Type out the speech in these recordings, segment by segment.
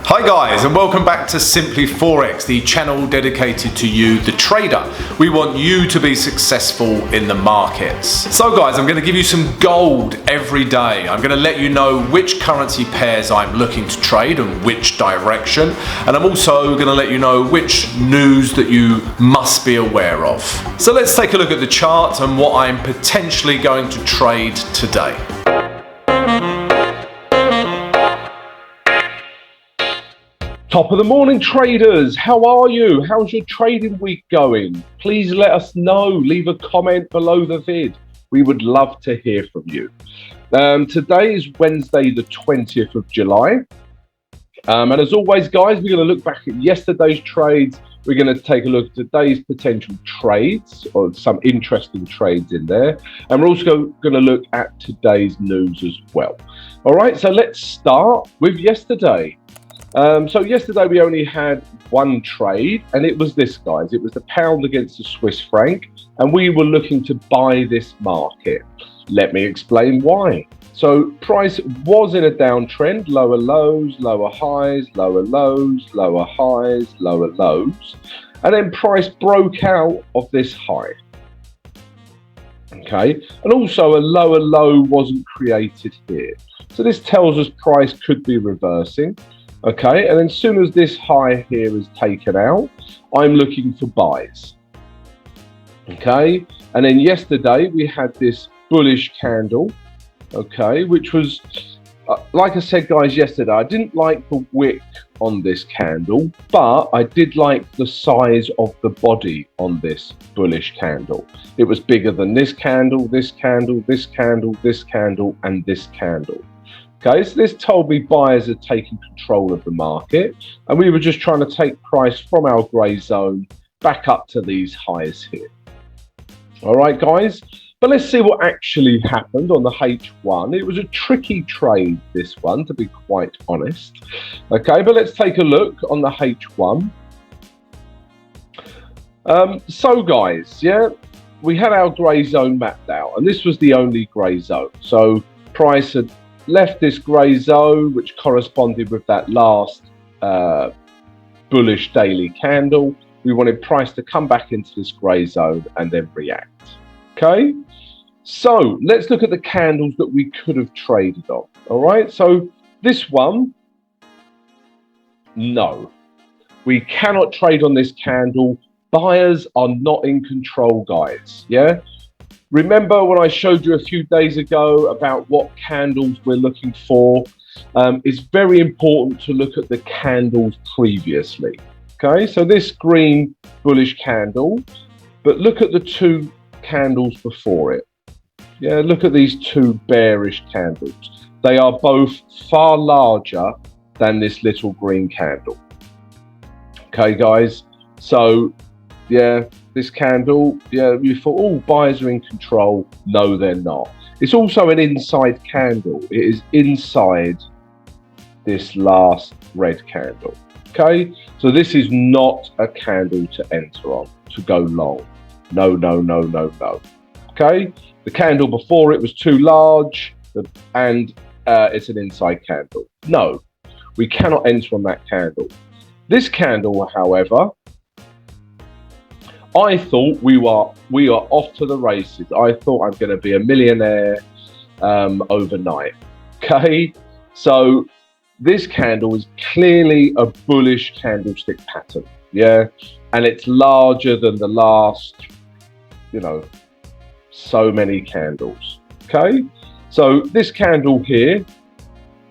Hi guys, and welcome back to Simply Forex, the channel dedicated to you, the trader. We want you to be successful in the markets. So guys, I'm going to give you some gold every day. I'm going to let you know which currency pairs I'm looking to trade and which direction. And I'm also going to let you know which news that you must be aware of. So let's take a look at the chart and what I'm potentially going to trade today. Top of the morning, traders. How are you? How's your trading week going? Please let us know. Leave a comment below the vid. We would love to hear from you. Today is Wednesday, the 20th of July. And as always, guys, we're going to look back at yesterday's trades. We're going to take a look at today's potential trades, or some interesting trades in there. And we're also going to look at today's news as well. All right, so let's start with yesterday. So yesterday we only had one trade, and it was this, guys. It was the pound against the Swiss franc, and we were looking to buy this market. Let me explain why. So price was in a downtrend, lower lows, lower highs, lower lows, lower highs, lower lows, and then price broke out of this high. Okay, and also a lower low wasn't created here. So this tells us price could be reversing. Okay, and then as soon as this high here is taken out, I'm looking for buys. Okay, and then yesterday we had this bullish candle, okay, which was, like I said, guys, yesterday, I didn't like the wick on this candle, but I did like the size of the body on this bullish candle. It was bigger than this candle, this candle, this candle, this candle, and this candle. Okay, so this told me buyers are taking control of the market, and we were just trying to take price from our grey zone back up to these highs here. All right, guys, but let's see what actually happened on the H1. It was a tricky trade, this one, to be quite honest. Okay, but let's take a look on the H1. So, guys, yeah, we had our grey zone mapped out, and this was the only grey zone. So price had left this grey zone, which corresponded with that last bullish daily candle. We wanted price to come back into this grey zone and then react. Okay, so let's look at the candles that we could have traded on. All right, so this one, no, we cannot trade on this candle. Buyers are not in control, guys. Yeah, remember when I showed you a few days ago about what candles we're looking for? It's very important to look at the candles previously. Okay, so this green bullish candle, but look at the two candles before it. Yeah, look at these two bearish candles. They are both far larger than this little green candle. Okay, guys, so yeah, this candle, yeah, you thought, oh, buyers are in control. No, they're not. It's also an inside candle. It is inside this last red candle. Okay, so this is not a candle to enter on, to go long. No, no, no, no, no. Okay, the candle before it was too large, and it's an inside candle. No, we cannot enter on that candle. This candle, however, I thought we are off to the races. I thought I'm going to be a millionaire overnight. Okay, so this candle is clearly a bullish candlestick pattern. Yeah, and it's larger than the last, you know, so many candles. Okay, so this candle here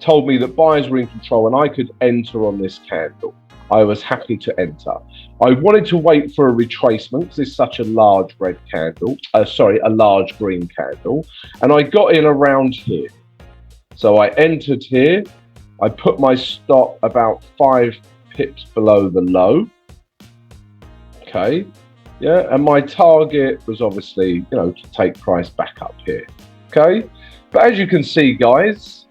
told me that buyers were in control and I could enter on this candle. I was happy to enter. I wanted to wait for a retracement because it's such a large red candle, a large green candle, and I got in around here. So I entered here. I put my stop about 5 pips below the low. Okay, yeah, and my target was obviously, you know, to take price back up here. Okay, but as you can see, guys,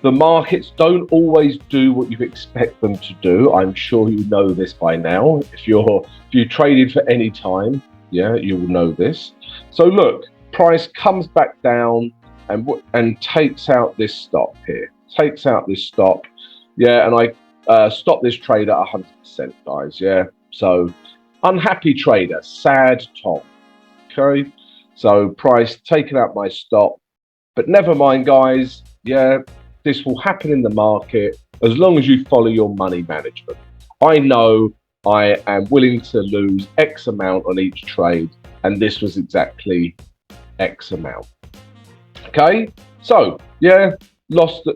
the markets don't always do what you expect them to do. I'm sure you know this by now. If you traded for any time, yeah, you will know this. So look, price comes back down and takes out this stop here. Takes out this stop, yeah, and I stop this trade at 100%, guys. Yeah. So unhappy trader, sad Tom. Okay. So price taking out my stop, but never mind, guys. Yeah, this will happen in the market as long as you follow your money management. I know I am willing to lose X amount on each trade, and this was exactly X amount. Okay, so yeah, lost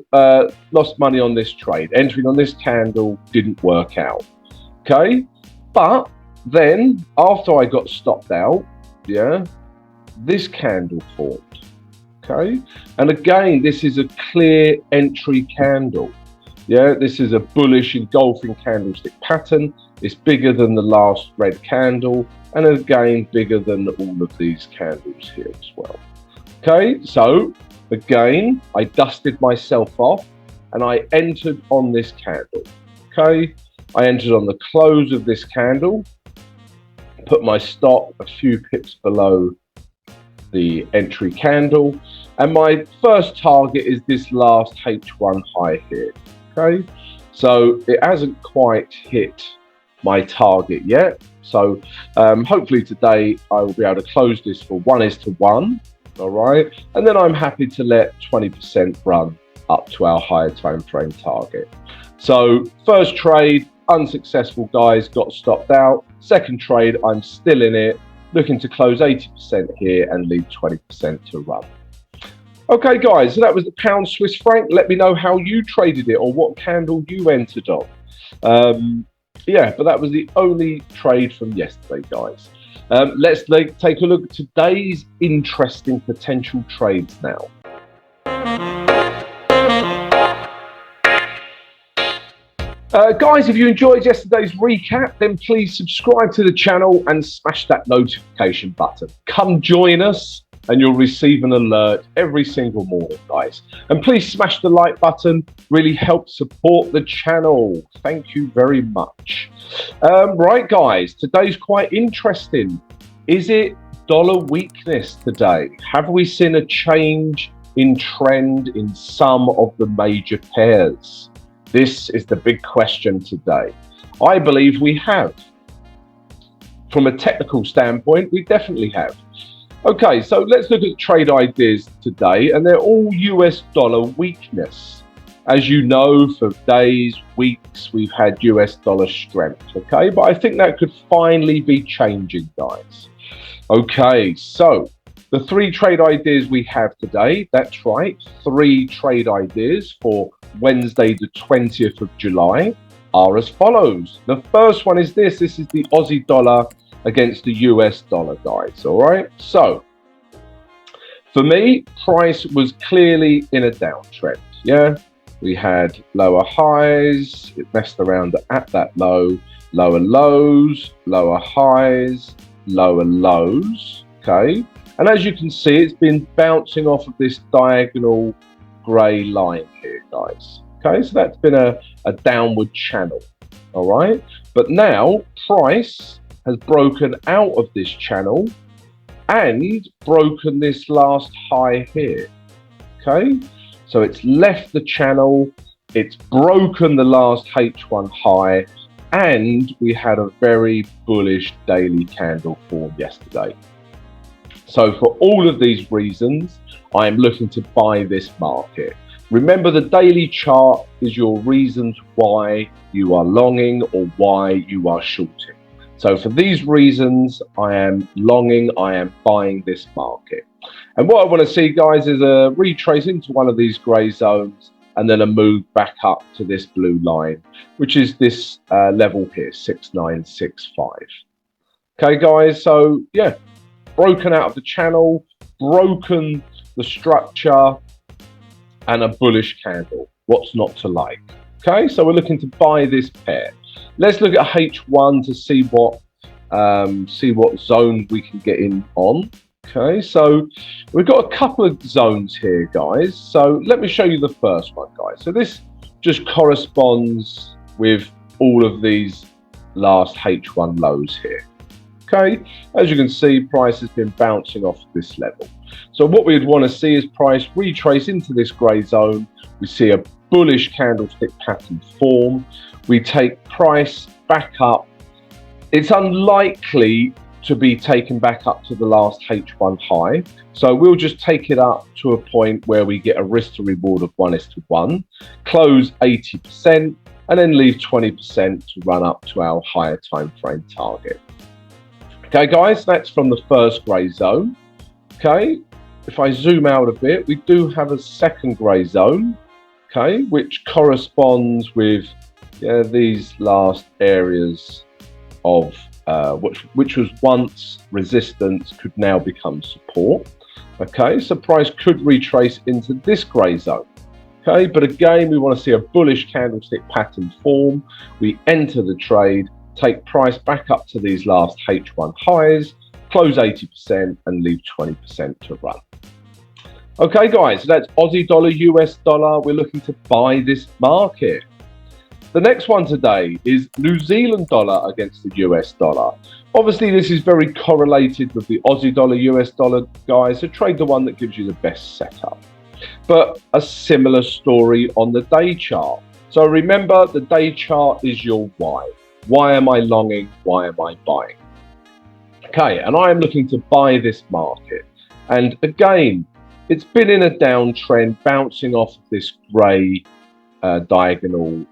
money on this trade. Entering on this candle didn't work out. Okay, but then after I got stopped out, yeah, this candle formed. Okay, and again, this is a clear entry candle. Yeah, this is a bullish engulfing candlestick pattern. It's bigger than the last red candle, and again, bigger than all of these candles here as well. Okay, so again, I dusted myself off and I entered on this candle. Okay, I entered on the close of this candle, put my stop a few pips below the entry candle, and my first target is this last H1 high here. Okay, so it hasn't quite hit my target yet, so hopefully today I will be able to close this for 1:1. All right, and then I'm happy to let 20% run up to our higher time frame target. So first trade unsuccessful, guys, got stopped out. Second trade, I'm still in it, looking to close 80% here and leave 20% to run. Okay, guys, so that was the pound Swiss franc. Let me know how you traded it or what candle you entered on. Yeah, but that was the only trade from yesterday, guys. Let's take a look at today's interesting potential trades now. Guys, if you enjoyed yesterday's recap, then please subscribe to the channel and smash that notification button. Come join us and you'll receive an alert every single morning, guys. And please smash the like button, really help support the channel. Thank you very much. Right, guys, today's quite interesting. Is it dollar weakness today? Have we seen a change in trend in some of the major pairs? This is the big question today. I believe we have. From a technical standpoint, we definitely have. Okay, so let's look at trade ideas today, and they're all US dollar weakness. As you know, for days, weeks, we've had US dollar strength, okay? But I think that could finally be changing, guys. Okay, so the three trade ideas we have today, that's right, three trade ideas for Wednesday, the 20th of July, are as follows. The first one is this is the Aussie dollar against the US dollar, guys, all right? So, for me, price was clearly in a downtrend, yeah? We had lower highs, it messed around at that low, lower lows, lower highs, lower lows, okay? And as you can see, it's been bouncing off of this diagonal grey line here, guys. Okay, so that's been a downward channel, all right? But now, price has broken out of this channel and broken this last high here, okay? So it's left the channel, it's broken the last H1 high, and we had a very bullish daily candle form yesterday. So for all of these reasons, I am looking to buy this market. Remember, the daily chart is your reasons why you are longing or why you are shorting. So for these reasons, I am longing, I am buying this market. And what I want to see, guys, is a retrace into one of these grey zones and then a move back up to this blue line, which is this level here, 6965. Okay, guys, so yeah, broken out of the channel, broken the structure, and a bullish candle. What's not to like? Okay, so we're looking to buy this pair. Let's look at H1 to see what zone we can get in on. Okay, so we've got a couple of zones here, guys. So let me show you the first one, guys. So this just corresponds with all of these last H1 lows here. Okay, as you can see, price has been bouncing off this level. So what we'd want to see is price retrace into this grey zone. We see a bullish candlestick pattern form. We take price back up. It's unlikely to be taken back up to the last H1 high. So we'll just take it up to a point where we get a risk to reward of 1:1, close 80%, and then leave 20% to run up to our higher time frame target. Okay, guys, that's from the first grey zone. Okay, if I zoom out a bit, we do have a second grey zone, okay, which corresponds with these last areas of which was once resistance could now become support. Okay, so price could retrace into this grey zone. Okay, but again, we want to see a bullish candlestick pattern form. We enter the trade, take price back up to these last H1 highs, close 80% and leave 20% to run. Okay, guys, so that's Aussie dollar, US dollar. We're looking to buy this market. The next one today is New Zealand dollar against the US dollar. Obviously, this is very correlated with the Aussie dollar, US dollar, guys. So trade the one that gives you the best setup. But a similar story on the day chart. So remember, the day chart is your why. Why am I longing? Why am I buying? Okay, and I am looking to buy this market. And again, it's been in a downtrend, bouncing off this grey diagonal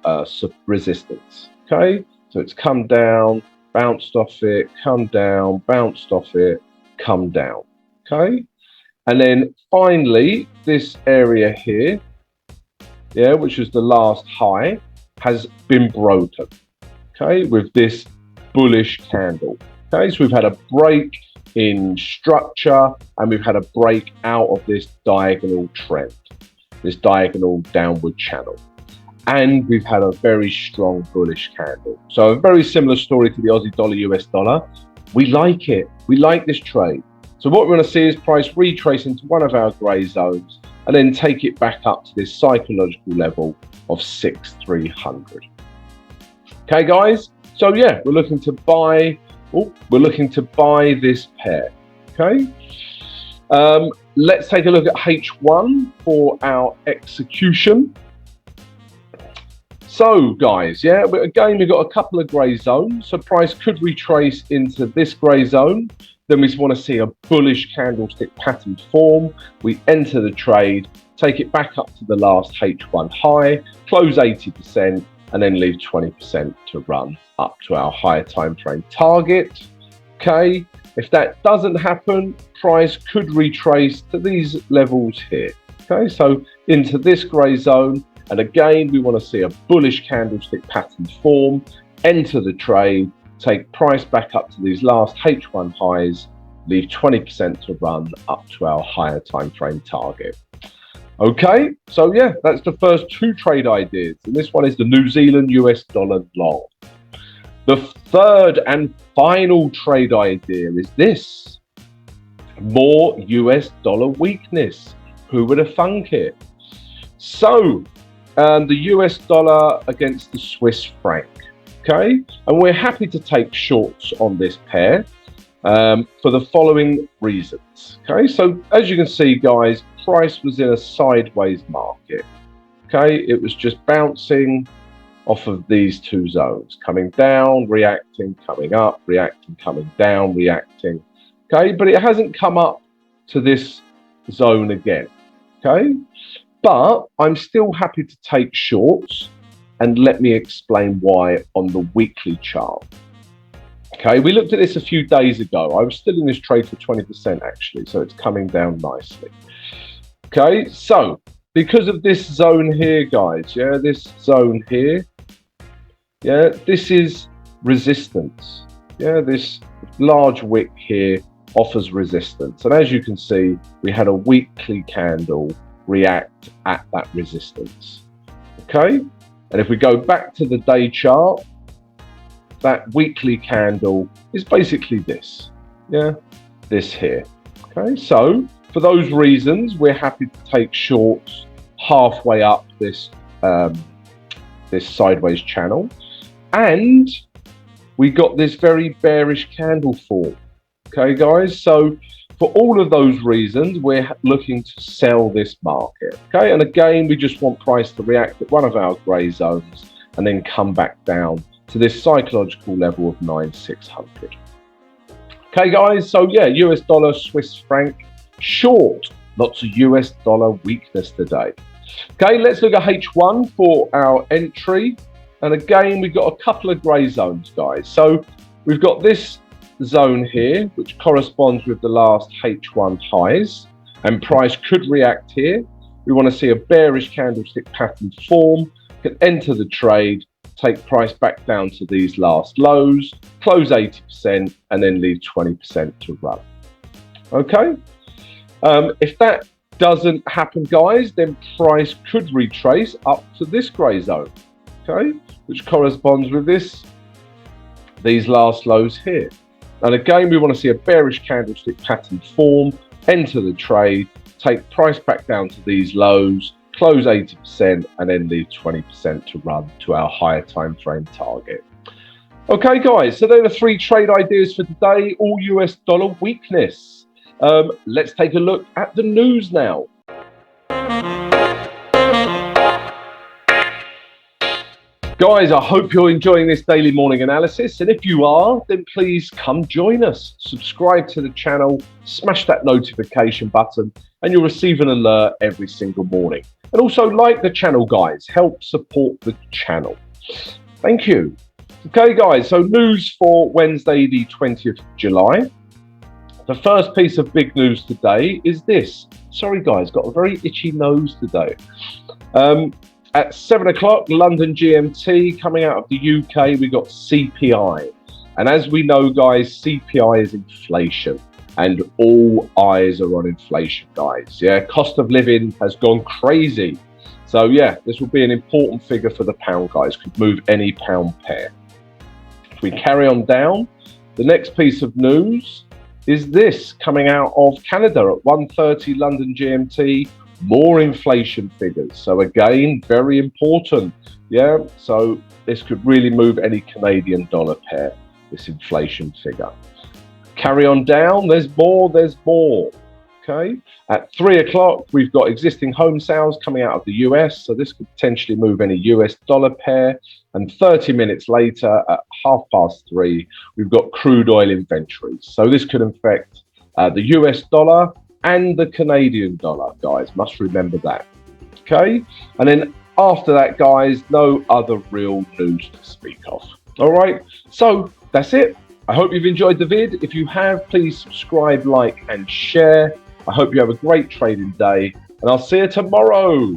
resistance. Okay, so it's come down, bounced off it, come down, bounced off it, come down. Okay, and then finally this area here, which is the last high, has been broken. Okay, with this bullish candle. Okay, so we've had a break in structure and we've had a break out of this diagonal trend, this diagonal downward channel. And we've had a very strong bullish candle. So a very similar story to the Aussie dollar, US dollar. We like it. We like this trade. So what we're going to see is price retrace into one of our grey zones and then take it back up to this psychological level of 6,300. Okay, guys. So yeah, we're looking to buy. We're looking to buy this pair. Okay. Let's take a look at H1 for our execution. So guys, again, we've got a couple of grey zones. So price could retrace into this grey zone. Then we want to see a bullish candlestick pattern form. We enter the trade, take it back up to the last H1 high, close 80%, and then leave 20% to run up to our higher time frame target. Okay, if that doesn't happen, price could retrace to these levels here. Okay, so into this grey zone. And again, we want to see a bullish candlestick pattern form, enter the trade, take price back up to these last H1 highs, leave 20% to run up to our higher time frame target. Okay, so yeah, that's the first two trade ideas. And this one is the New Zealand US dollar long. The third and final trade idea is this. More US dollar weakness. Who would have thunk it? So, the US dollar against the Swiss franc. Okay, and we're happy to take shorts on this pair for the following reasons. Okay, so as you can see, guys, price was in a sideways market. Okay, it was just bouncing off of these two zones, coming down, reacting, coming up, reacting, coming down, reacting. Okay, but it hasn't come up to this zone again. Okay, but I'm still happy to take shorts, and let me explain why on the weekly chart. Okay, we looked at this a few days ago. I was still in this trade for 20% actually, so it's coming down nicely. Okay, so because of this zone here, guys, this zone here, this is resistance. This large wick here offers resistance, and as you can see, we had a weekly candle react at that resistance. Okay, and if we go back to the day chart, that weekly candle is basically this, this here. Okay, so for those reasons, we're happy to take shorts halfway up this this sideways channel, and we got this very bearish candle form. Okay, guys, so For all of those reasons, we're looking to sell this market. Okay, and again, we just want price to react at one of our grey zones and then come back down to this psychological level of 9,600. Okay, guys, so yeah, US dollar, Swiss franc, short. Lots of US dollar weakness today. Okay, let's look at H1 for our entry. And again, we've got a couple of grey zones, guys. So we've got this zone here, which corresponds with the last H1 highs, and price could react here. We want to see a bearish candlestick pattern form, can enter the trade, take price back down to these last lows, close 80%, and then leave 20% to run. Okay, if that doesn't happen, guys, then price could retrace up to this grey zone, okay, which corresponds with these last lows here. And again, we want to see a bearish candlestick pattern form, enter the trade, take price back down to these lows, close 80%, and then leave 20% to run to our higher time frame target. Okay, guys, so there are 3 trade ideas for today, all US dollar weakness. Let's take a look at the news now. Guys, I hope you're enjoying this daily morning analysis, and if you are, then please come join us. Subscribe to the channel, smash that notification button, and you'll receive an alert every single morning. And also like the channel, guys. Help support the channel. Thank you. Okay, guys, so news for Wednesday, the 20th of July. The first piece of big news today is this. Sorry, guys, got a very itchy nose today. At 7 o'clock, London GMT, coming out of the UK, we got CPI. And as we know, guys, CPI is inflation. And all eyes are on inflation, guys. Yeah, cost of living has gone crazy. So, yeah, this will be an important figure for the pound, guys. Could move any pound pair. If we carry on down, the next piece of news is this, coming out of Canada at 1:30 London GMT. More inflation figures. So again, very important. Yeah, so this could really move any Canadian dollar pair, this inflation figure. Carry on down, there's more. Okay, at 3 o'clock, we've got existing home sales coming out of the US. So this could potentially move any US dollar pair. And 30 minutes later, at 3:30, we've got crude oil inventories. So this could affect the US dollar and the Canadian dollar, guys. Must remember that. Okay, and then after that, guys, no other real news to speak of. All right, so that's it. I hope you've enjoyed the vid. If you have, please subscribe, like, and share. I hope you have a great trading day, and I'll see you tomorrow.